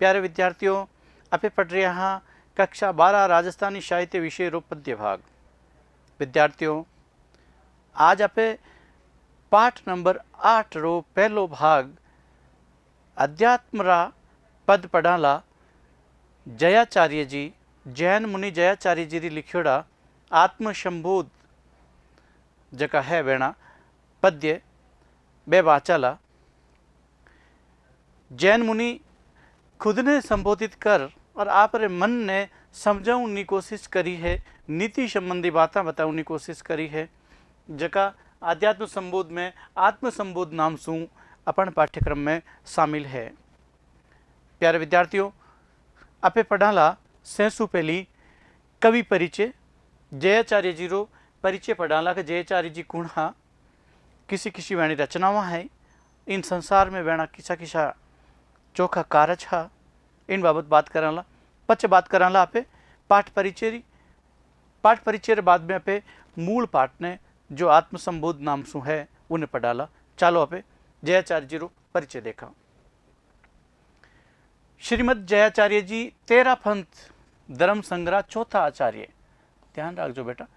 प्यारे विद्यार्थियों, आपे पढ़ रहे हाँ कक्षा 12 राजस्थानी साहित्य विषय रो पद्य भाग। विद्यार्थियों, आज आपे पाठ नंबर 8 रो पहलो भाग अध्यात्म रा पद पढ़ाला जयाचार्य जी, जैन मुनि जयाचार्य जी री लिखियोड़ा आत्मशंबोध जका है वेणा पद्य बे वाचाला। जैन मुनि खुद ने संबोधित कर और आप रे मन ने समझाने कोशिश करी है, नीति संबंधी बातें बताने कोशिश करी है, जका आध्यात्म संबोध में आत्म संबोध नाम सु अपन पाठ्यक्रम में शामिल है। प्यारे विद्यार्थियों, आपे पढ़ाला सेसु पहली कवि परिचय जयाचार्य जी रो परिचय पढ़ाला कि जयाचार्य जी कौन हा, किसी किसी वेणी रचनावा है, इन संसार में वेणा किसा किसा चोखा कारज हा, इन बाबत बात कराला। पच बात कराला आपे पाठ परिचय रे बाद में आपे मूल पाठ ने जो आत्मसंबोध नाम सु है उन्हें पढ़ाला। चालो आपे जयाचार्य जी रो परिचय देखा। श्रीमद जयाचार्य जी 13 पंथ धर्म संग्रह चौथा आचार्य। ध्यान रखो बेटा,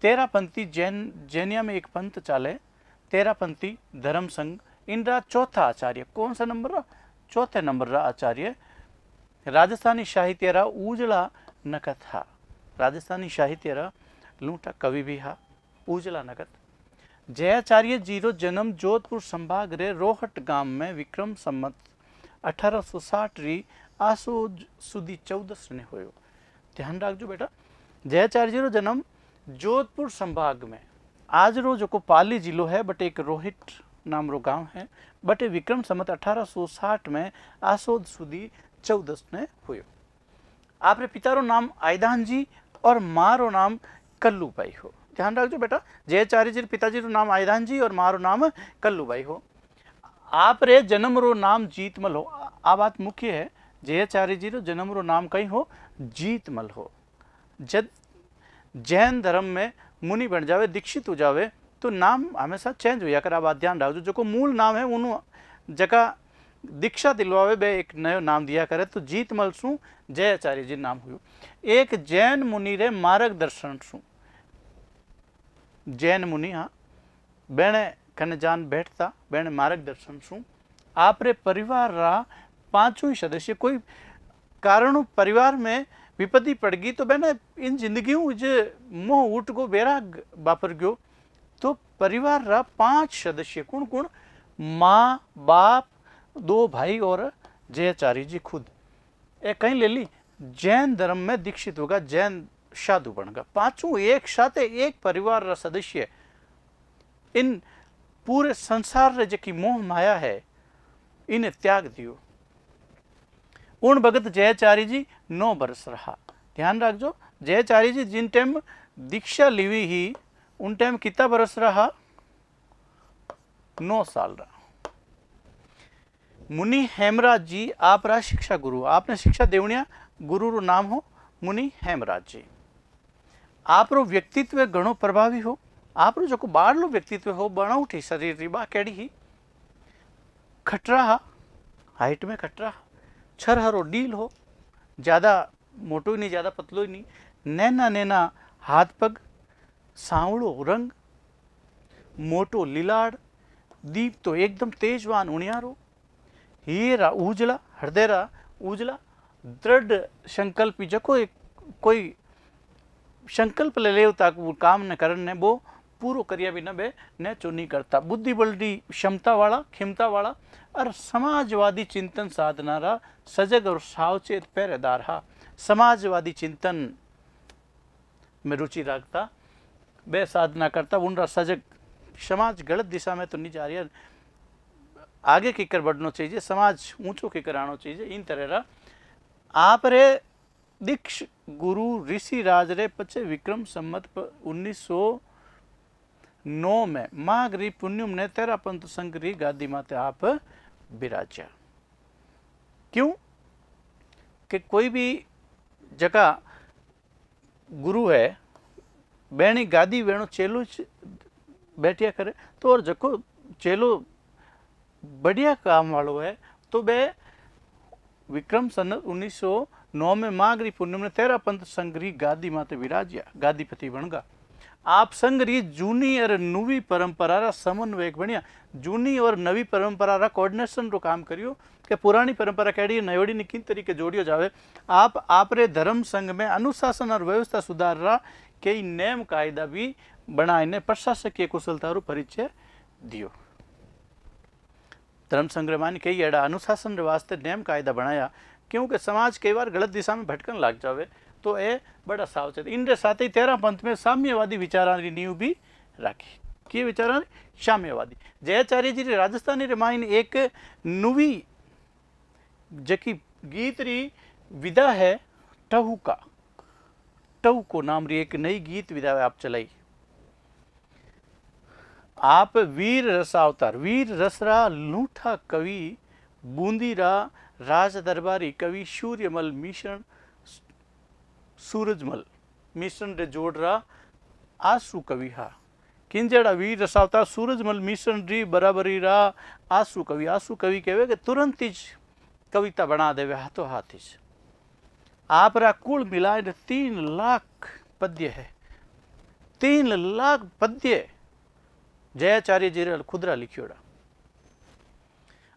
13 पंथी जैनिया में एक पंथ चाले, 13 पंथी धर्म संघ, इनका चौथा आचार्य। कौन सा नंबर रहा? चौथे नंबर रहा आचार्य। राजस्थानी साहित्य रा उजला नकत हा। राजस्थानी साहित्य रा लूटा कवि भी हा, उजला नकत। जयाचार्य जी रो जन्म जोधपुर संभाग रे रोहट गांव में विक्रम संमत 1860 री आसो सुदी 14 ने होयो। ध्यान रखो बेटा, जयाचार्य जी रो जन्म जोधपुर संभाग में, आज रो जो को पाली जिलो है बट एक रोहित नाम रो गांव है, बट विक्रम संमत 1860 में आसोद सुदी 14 ने हुयो। आपरे पिता रो नाम आयदान जी और माँ रो नाम कल्लूबाई हो। ध्यान रखो बेटा, जयाचार्य जी पिताजी रो नाम आयदान जी और माँ रो नाम कल्लूबाई हो। आप रे जन्म रो नाम जीतमल हो। आ बात मुख्य है, जयाचार्य जी रो जन्म रो नाम कहीं हो जीतमल हो। जब जैन धर्म में मुनि बन जावे, दीक्षित हो जावे, तो नाम हमेशा चेंज होया कर। बात ध्यान रखो, जो को मूल नाम है उन्होंने जगह दीक्षा दिलवावे बे एक नयो नाम दिया करे, तो जीतमल सु जयाचार्य जी नाम हुयो। एक जैन मुनि रे मार्गदर्शन सु, जैन मुनि हाँ बेने कने जान बैठता, बेने मार्गदर्शन सु आपरे परिवार रा 5 ही सदस्य कोई कारण परिवार में विपत्ति पड़ गई, तो बेने इन जिंदगी मोह उठ को बेराग बापर गयो, तो परिवार रा 5 सदस्य कौन कौन? माँ, बाप, 2 भाई और जयाचार्य जी खुद। ए कहीं ले ली, जैन धर्म में दीक्षित होगा, जैन साधु बनेगा। 5 एक साथ एक परिवार रा सदस्य इन पूरे संसार रे जकी मोह माया है इन्हें त्याग दियो। उन भगत जयाचार्य जी 9 वर्ष रहा। ध्यान रखो, जयाचार्य जी जिन टाइम दीक्षा लीवी ही उन टाइम कितना वर्ष रहा? 9 साल रहा। मुनि हेमराज जी आप रहा शिक्षा गुरु, आपने शिक्षा देवनिया, गुरु रो नाम हो मुनि हेमराज जी। आप रो व्यक्तित्व घणो प्रभावी हो। आप रो जो बाहर लो व्यक्तित्व हो बनाउठी शरीर री बा केड़ी ही खटरा हा, हाइट में खटरा, छरहरो डील हो, ज़्यादा मोटो ही नहीं ज़्यादा पतलो ही नहीं, नैना नैना हाथ पग, सांवड़ो रंग, मोटो लीलाड़, दीप तो एकदम तेजवान उणियारो, हीरा उजला, हृदयरा उजला, दृढ़ संकल्प जको कोई संकल्प ले ले ताक वो काम न करने वो पूरो करिया भी न बे न चुनी करता। बुद्धि बलडी क्षमता वाला, खिमता वाला और समाजवादी चिंतन साधनारा सजग और सावचेत पहरेदार हा। समाजवादी चिंतन में रुचि रखता, बे साधना करता, उनरा सजग, समाज गलत दिशा में तो नहीं जा रही है, आगे की कर बढ़ना चाहिए, समाज ऊंचो की कर आना चाहिए, इन तरह रा आप रे दीक्ष गुरु ऋषि राज रे पचे विक्रम संमत 1909 में माघरी पुण्यम ने 13 पंथ संघ री गादी माते आप विराजा। क्यों कि कोई भी जगह गुरु है बेणी गादी वेणो चेलो बैठिया करे, तो और जको चेलो बढ़िया काम वालों है तो बे विक्रम सनत 1909 में माघ री पूनम ने तेरा पंथ संघ री गादी माते विराज्या, गादीपति बन गा। आप संघ री जूनी और नवी परंपरा रा समन्वयक बनिया। जूनी और नवी परंपरा रा कोऑर्डिनेशन रो काम करियो कि पुरानी परंपरा केड़ी नयोड़ी ने किन तरीके जोड़ियो जावे। आप आपरे धर्म संघ में अनुशासन और व्यवस्था सुधार रा कई नियम कायदा भी बनाने प्रशासकीय कुशलता रो परिचय दियो। धर्म संघ मान कई एड़ा अनुशासन रे वास्ते नियम कायदा बनाया, क्योंकि समाज कई बार गलत दिशा में भटकन लग जावे तो ये बड़ा सावचेत। इनके साथ ही 13 पंथ में साम्यवादी विचारा री नींव भी राखी। कि विचारा साम्यवादी जयाचार्य जी राजस्थानी रे माइन एक नवी जकी गीत री विधा है टहुका, टहुको नाम री एक नई गीत विधा है आप चलाई। आप वीर रसावतार, वीर रसरा लूठा कवि बूंदीरा राज दरबारी कवि सूर्यमल मिश्रण सूरजमल मिश्रण रे जोड़ रहा आंसू कवि हा। किंजड़ा वीर रसावतार सूरजमल मिश्रण री बराबरी रा आंसू कवि कहवे कि तुरंत ही कविता बना देवे हाथों हाथ ही। आप रा कुल मिलाए 3 लाख पद्य है, 3 लाख पद्य जयाचार्य जी रे खुदरा लिखियोड़ा।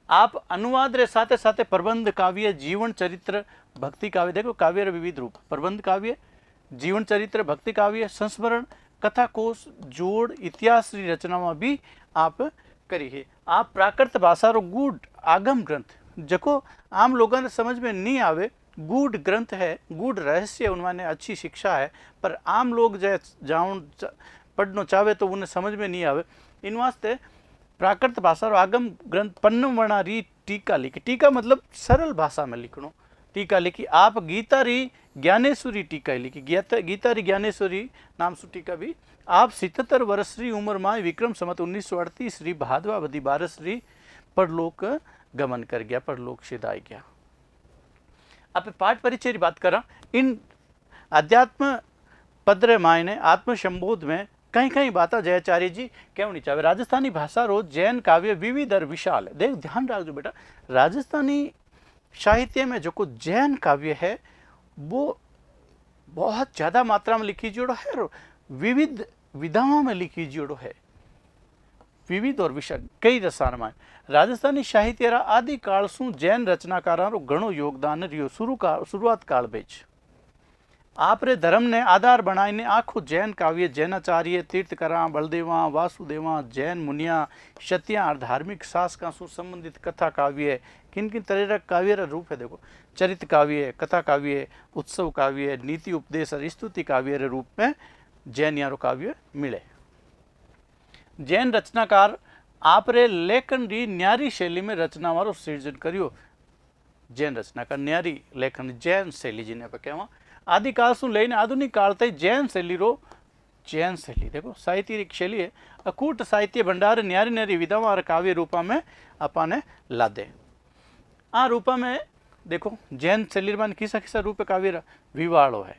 आप अनुवाद रे साथे साथे प्रबंध काव्य, जीवन चरित्र, भक्ति काव्य, देखो काव्य रे विविध रूप, प्रबंध काव्य, जीवन चरित्र, भक्ति काव्य, संस्मरण, कथा कोश, जोड़, इतिहास री रचनाओं भी आप करी है। आप प्राकृत भाषा रो गूढ़ आगम ग्रंथ जको आम लोगों ने समझ में नहीं आवे, गूढ़ ग्रंथ है, गूढ़ रहस्य, उनमें अच्छी शिक्षा है, पर आम लोग जाऊं पढ़ना चाहे तो उन्हें समझ में नहीं आवे। इन वास्ते प्राकृत भाषा रो आगम ग्रंथ पन्नवणा री टीका लिखी। टीका मतलब सरल भाषा में लिखनो, टीका लिखी। आप गीता री ज्ञानेश्वरी टीका लिखी, गीता री ज्ञानेश्वरी नाम सु टीका भी। आप 77 वर्ष री उम्र में विक्रम संवत 1938 री भादवावधी 12 री परलोक गमन कर गया, परलोक सिधाई गया। आप पाठ परिचय की बात करा, इन अध्यात्म पद मायने आत्म संबोध में कई कई बात जयाचार्य जी कहनी चाहे। राजस्थानी भाषा रो जैन काव्य विविध और विशाल है। देख ध्यान रखो बेटा, राजस्थानी साहित्य में जो को जैन काव्य है वो बहुत ज्यादा मात्रा में लिखी जोड़ो है, विविध विधाओं में लिखी जोड़ो है, विविध और विशाल कई रसान में। राजस्थानी साहित्य रा आदि काल सु जैन रचनाकारों रो घणो योगदान रियो। शुरुआत काल बेच आपरे धर्म ने आधार बनाईने आखो जैन काव्य, जैनाचार्य, तीर्थकरा, बलदेवा, वासुदेवा, जैन मुनिया, क्षत्रिया और धार्मिक शासका से संबंधित कथा काव्य, किन किन तरह का काव्य रा रूप है। देखो चरित्र काव्य, कथा काव्य, उत्सव काव्य, नीति उपदेश और स्तुति काव्य रे रूप में जैन यारो काव्य मिले। जैन रचनाकार आपरे लेखन री न्यारी शैली में रचना वारो सृजन करियो। जैन रचनाकार न्यारी लेखन जैन शैली जिन्हें पे कहवा। आदिकाल से लईने आधुनिक काल तक जैन शैली रो, जैन शैली देखो साहित्य एक शैली है, अकूट साहित्य भंडार न्यारी न्यारी विधाओं और काव्य रूपा में अपने लादे। आ रूपा में देखो जैन शैली में किसा किसा रूप काव्य रा, विवाड़ो है,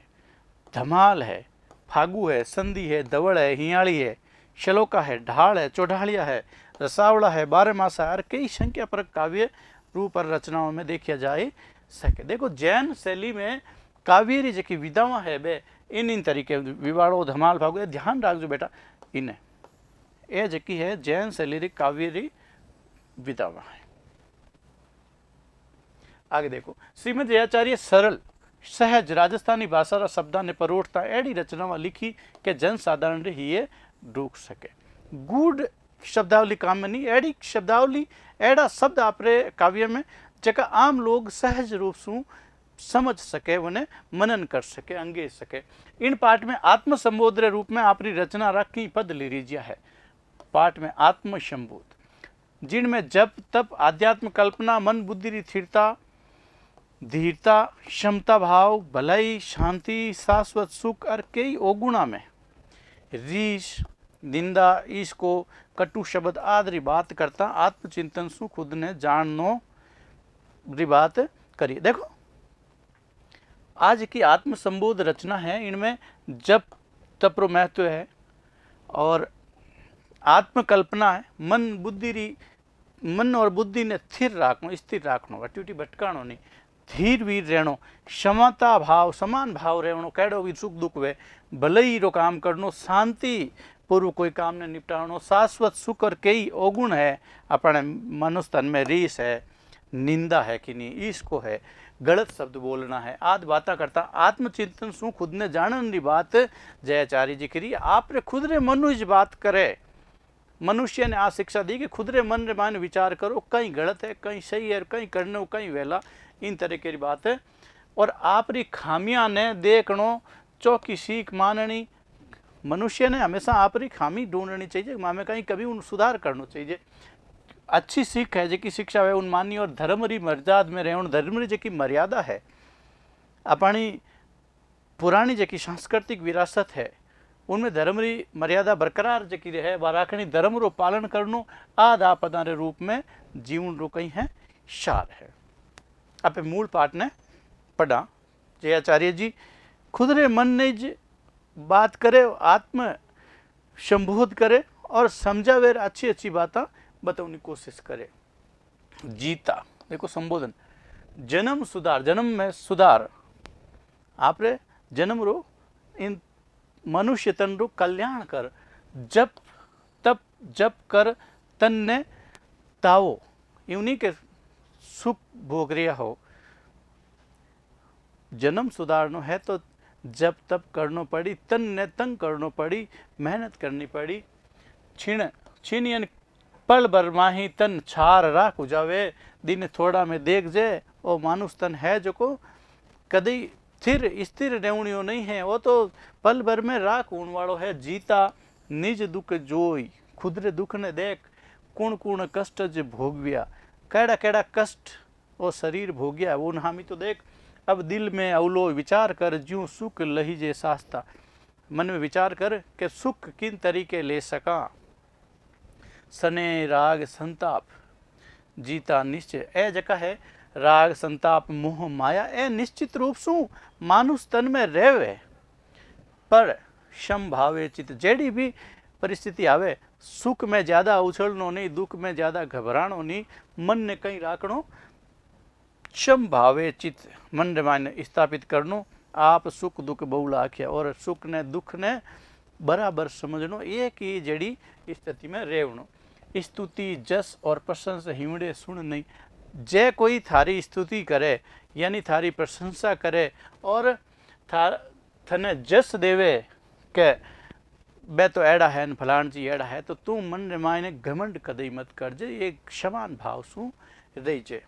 धमाल है, फागु है, संधि है, दवड़ है, हियाली है, श्लोका है, ढाल है, चौढ़ालिया है, रसावड़ा है, 12 मासा और कई संख्या पर काव्य रूप और रचनाओं में देखा जाए सके। देखो जैन शैली में काव्य री जी विधावा है बे इन तरीके विवाड़ो, धमाल, फागु, ध्यान रखो बेटा। इन्हें ये जी है जैन शैली री काव्य री विधावा है। आगे देखो श्रीमद जयाचार्य सरल सहज राजस्थानी भाषा रा शब्दा ने परोठता एडी रचनावा लिखी के जन साधारण रे ही ये ढूक सके। गूढ़ शब्दावली काम में नहीं, एडी शब्दावली एड़ा शब्द आपरे काव्य में जगह आम लोग सहज रूप से समझ सके, उन्हें मनन कर सके, अंगे सके। इन पाठ में आत्म संबोध रूप में आपरी रचना रखी पद लिरिजिया है। पाठ में आत्म संबोध जिनमें जब तब आध्यात्म कल्पना, मन बुद्धि री स्थिरता, धीरता, क्षमता भाव, भलाई, शांति, शाश्वत सुख और कई ओगुणा में रीस, निंदा, इसको कटु शब्द आदि बात करता आत्मचिंतन सु खुद ने जाननो री बात करी। देखो आज की आत्म संबोध रचना है, इनमें जब तप रो महत्व है और आत्मकल्पना है, मन और बुद्धि ने स्थिर रखनो, वटी भटकानो नहीं, धीर वीर रहणो, क्षमता भाव समान भाव रहणो, कहिड़ो भी सुख दुख वे भले ही रो काम करनो, शांति पूर्व कोई काम ने निपटानो, शाश्वत सुख। और कई अवगुण है अपने मनुष्य तन में, रीस है, निंदा है कि नहीं, ईर्ष्या है, गलत शब्द बोलना है, आदि बातें करता। आत्मचिंतन शू खुद ने जानने की बात जयाचार्य जी करी। आपने खुद रे मनु ज बात करे, मनुष्य ने आ शिक्षा दी कि खुद रे मन रे मान विचार करो, कहीं गलत है कहीं सही है, कहीं करने कहीं वेला, इन तरह की बात है। और आपरी खामियां ने देखनो, चौकी सीख माननी। मनुष्य ने हमेशा आपरी खामी ढूंढनी चाहिए, हमें कहीं कभी उन सुधार करना चाहिए। अच्छी सीख है जी शिक्षा है उन मानी। और धर्म री मर्यादा में रहना, धर्म री जी मर्यादा है, अपनी पुरानी जी सांस्कृतिक विरासत है, उनमें धर्म री मर्यादा बरकरार जी रहे वा राखनी, धर्म रो पालन करनो आद आपदा रे रूप में जीवन रो कहीं है सार है। आप मूल पाठ ने पढ़ा। जयाचार्य जी खुद रे मन ने ज बात करे, आत्म संबोध करे और समझावे, अच्छी अच्छी बातें बताने की कोशिश करे। जीता देखो संबोधन, जन्म सुधार, जन्म में सुधार, आपरे जन्म रो इन मनुष्य तन रो कल्याण कर, जप तप जप कर तन ने तावो, इन्हीं के सुख भोग रिया हो। जन्म सुधारनो है तो जप तप करनो पड़ी, तन ने तंग करनो पड़ी, मेहनत करनी पड़ी। छीण छीनियन पल भर माही तन छार राख उजावे, दिन थोड़ा में देख जे, ओ मानुष तन है जो को कदी स्थिर रेवणियों नहीं है, वो तो पल भर में राख होने वालों है। जीता निज दुख जोई, खुद रे दुख ने देख, कुण कुण कष्ट ज भोगविया, कैड़ा कैड़ा कष्ट वो शरीर भोग्या, वो हामी तो देख। अब दिल में अवलो विचार कर, ज्यों सुख लहीजे सास्ता, मन में विचार कर के सुख किन तरीके ले सका। सने राग संताप जीता निश्चय, ए जका है राग संताप मोह माया, ए निश्चित रूप से मानुष तन में रहवे, पर संभावे चित, जेड़ी भी परिस्थिति आवे, सुख में ज्यादा उछलनो नहीं, दुख में ज्यादा घबरानो नहीं, मन ने कहीं राखनो, संभावे चित, मन मान स्थापित करनो। आप सुख दुख बहुला आख्या, और सुख ने दुख ने बराबर समझनो, एक ही जड़ी स्थिति में रेवनो। स्तुति जस और प्रशंसा हिमड़े सुन नहीं, जे कोई थारी स्तुति करे यानी थारी प्रशंसा करे और थने जस देवे के बे तो एड़ा है फलान जी एड़ा है, तो तू मन रे मायने घमंड कदई मत कर जे, ये समान भाव सु रही जे।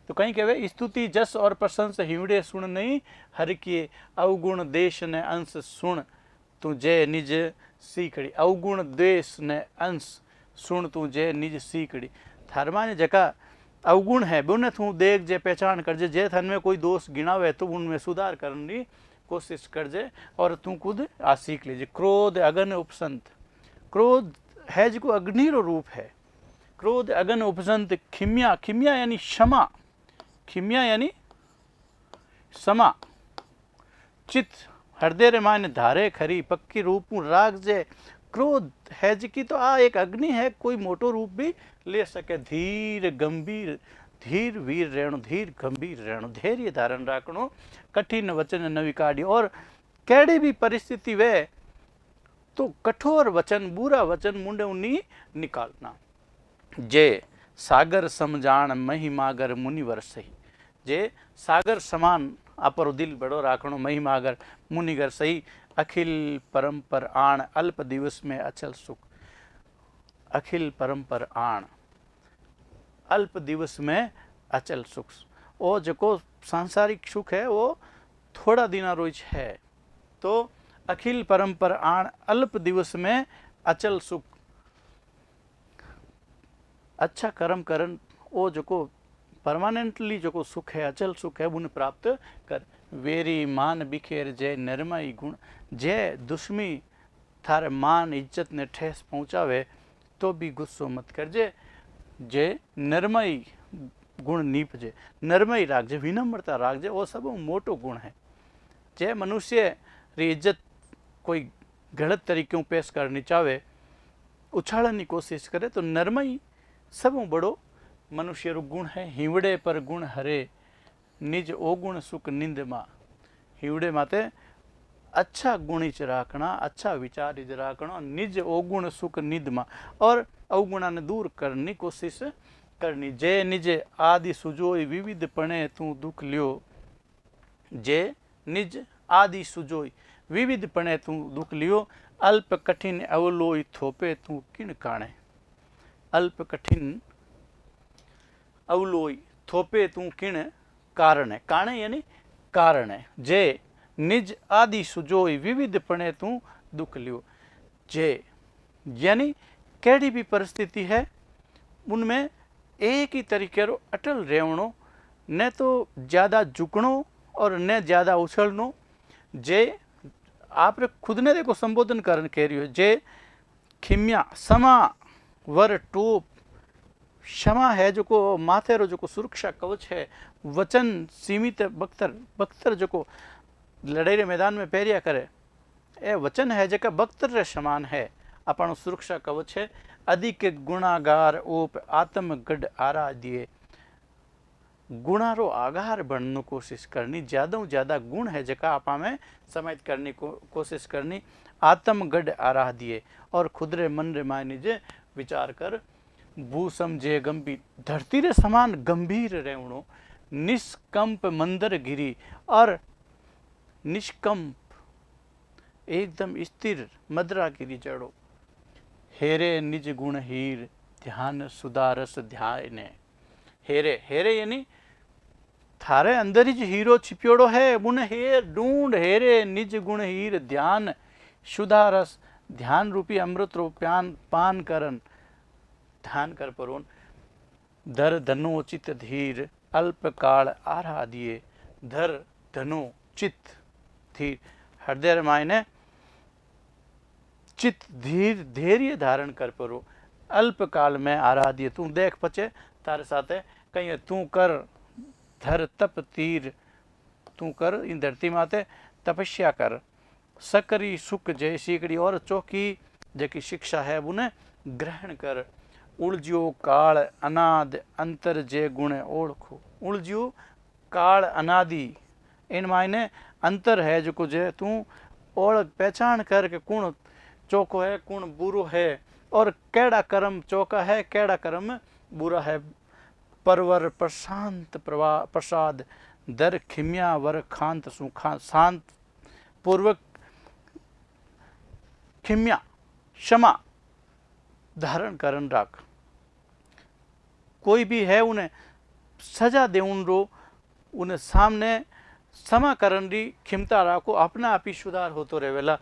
तो कहीं कहे स्तुति जस और प्रशंसा हिमड़े सुन नहीं, हर किए अवगुण देश ने अंश सुन तू जे निज सीखड़ी, अवगुण देश ने अंश सुन तू जे निज सीखड़ी। थारमा ने जका अवगुण है बुने तू देख जे, पहचान कर जे थन में कोई दोष गिनावे तो उनमें सुधार करने की कोशिश कर जे, और तू खुद आ सीख लीजिए। क्रोध अगन उपसंत, क्रोध है जो अग्नि रो रूप है, क्रोध अगन उपसंत। खिम्या, खिम्या यानी क्षमा, खिम्या यानी समा। चित हृदय रे माने धारे खरी, पक्की रूप राग जे। क्रोध है जी की तो आ एक अग्नि है, कोई मोटो रूप भी ले सके। धीर गंभीर, धीर वीर रहणो, धीर गंभीर रहणो, धैर्य धारण राखणो, कठिन वचन न विकाड़ियो। और केड़ी भी परिस्थिति वे तो कठोर वचन, बुरा वचन मुंडे उन्नी निकालना। जे सागर समझाण महिमागर मुनिवर सही, जे सागर समान अपरो दिल बड़ो राखणो, महिमागर मुनिगर सही। अखिल परम्पर आण अल्प दिवस में अचल सुख, अखिल परम्पर आण अल्प दिवस में अचल सुख। वो जो सांसारिक सुख है वो थोड़ा दिना रोज है, तो अखिल परम्पर आण अल्प दिवस में अचल सुख। अच्छा कर्म करन वो जो परमानेंटली जो सुख है, अचल सुख है, उन्हें प्राप्त कर। वेरी मान बिखेर जय निर्मयी गुण, जय दुश्मी थारे मान इज्जत ने ठेस पहुंचावे तो भी गुस्सो मत कर जे। जे निर्मयी गुण नीपजे, निर्मयी राखजे, विनम्रता राखजे, वो सब मोटो गुण है। जे मनुष्य री इज्जत कोई गलत तरीके पेश करनी चाहे, उछाड़ने की कोशिश करे, तो निर्मयी सब बड़ो मनुष्य रो गुण है। हिवड़े पर गुण हरे निज ओगुण सुख निंद मा। हीवड़े माते अच्छा गुणी च राखना, अच्छा विचार ज राखना, निज ओगुण सुख निंद मा, और अवगुणा ने दूर करनी कोशिश करनी। जे निज आदि सुजोई विविध पणे तू दुख लियो। जे निज आदि सुजोई विविध पणे तू दुख लियो। अल्प कठिन अवलोई थोपे तू किण काणे। अल्प कठिन अवलोई थोपे तू किण कारण है। काणे यानी कारण है। जे निज आदि सुजोई विविध पणे तू दुख लियो। जे यानी केड़ी भी परिस्थिति है उनमें एक ही तरीके रो अटल रहनो, न तो ज्यादा झुकनो और न ज्यादा उछलनो। जे आप खुद ने देखो संबोधन करन कह रही हो। जे खिम्या समा वर टोप। क्षमा है जो को माथे रो जो को सुरक्षा कवच है। वचन सीमित बख्तर बख्तर जो को लड़ाई रे मैदान में पैरिया करे, ए वचन है जका बख्तर रे समान है, अपन सुरक्षा कवच है। अधिक गुणागार ओप आत्म गढ़ आराध्य। गुणा रो आगार बनने कोशिश करनी, ज्यादा गुण है जका आपा में समाहित करने को कोशिश करनी। आत्म गढ़ आराध्य और खुद रे मन रे मायने जे विचार कर। भू समझे गंभीर धरती रे समान गंभीर रहणो। निष्कंप मंदर गिरी और निष्कंप एकदम स्थिर मदरा गिरी जड़ो। हेरे निज गुण हीर ध्यान सुधारस ध्यान। हेरे हेरे यानी थारे अंदर ही हीरो छिपियोड़ो है, उन हेर ढूंढ। हेरे निज गुण हीर ध्यान सुधारस, ध्यान रूपी अमृत रो पान करन, ध्यान कर परोन। धर धनो चित धीर अल्प काल आराध्य। धर धनो चित धीर हृदय मायने चित धीर धैर्य धारण कर परो। अल्प काल में आराध्य तू देख पचे तारे साथे कहीं तू कर। धर तप तीर तू कर इन धरती माते तपस्या कर। सकरी सुख जय सीकड़ी और चौकी जकी शिक्षा है उन्हें ग्रहण कर। उलझियो काल अनाद अंतर जे गुण ओळखो। उलझियो काल अनादि इन मायने अंतर है जो को जे तू ओळख पहचान कर के कौन चौको है कौन बुरो है और केड़ा कर्म चौका है केड़ा कर्म बुरा है। परवर प्रशांत प्रसाद दर खिम्या वर खांत सुखा। शांत पूर्वक खिम्या क्षमा धारण करन राख। कोई भी है उन्हें सजा दे रो उन्हें सामने क्षमा करन री खिमता राखो। अपना आप ही सुधार होतो रहेला।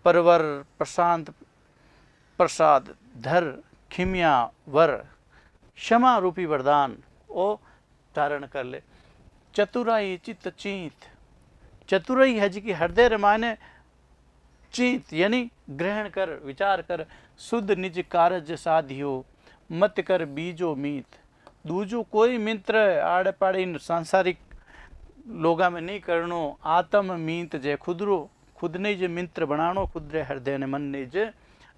परवर प्रशांत प्रसाद धर खिम्या वर क्षमा रूपी वरदान ओ धारण कर ले। चतुराई चित्त चीत। चतुराई है जी की हृदय रमाने चित यानी ग्रहण कर विचार कर। शुद्ध निज कारज साधियो मत कर बीजो मीत। दूजो कोई मित्र आड़े पाड़े इन सांसारिक लोगा में नहीं करनो। आत्म मीत जे खुदरो खुद ने जे मित्र बनानो। खुद रे हृदय ने मन ने जे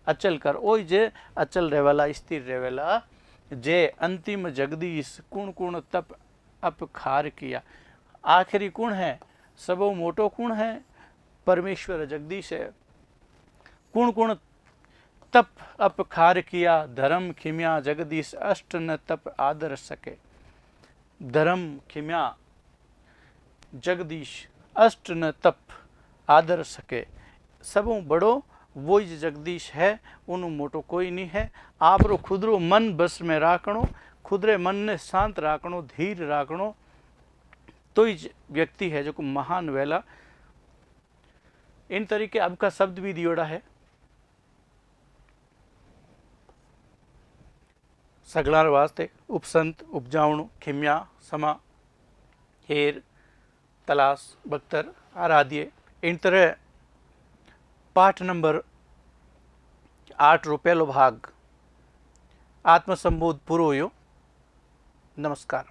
अचल कर। ओ जे अचल रहेवाला स्थिर रहेवाला। जे अंतिम जगदीश कुण कुण तप अप खार किया। आखिरी कुण है सबो मोटो कुण है परमेश्वर जगदीश है। कुण कुण तप अप खार किया। धर्म खिम्या जगदीश अष्ट न तप आदर सके। धर्म खिम्या जगदीश अष्ट न तप आदर सके। सबों बड़ो वो ही जगदीश है, उन मोटो कोई नहीं है। आप रो खुद रो मन बस में राखणो। खुद रे मन ने शांत राखणो धीर राखणो तो ही व्यक्ति है जो को महान वेला। इन तरीके अब का शब्द भी दियोड़ा है। सगलार वास्ते उपसंत उपजावणु खिम्या समा हेर तलाश बख्तर आराध्य। इन तरह पाठ नंबर 8 रो पहलो भाग आत्मसंबोध पूरो हुयो। नमस्कार।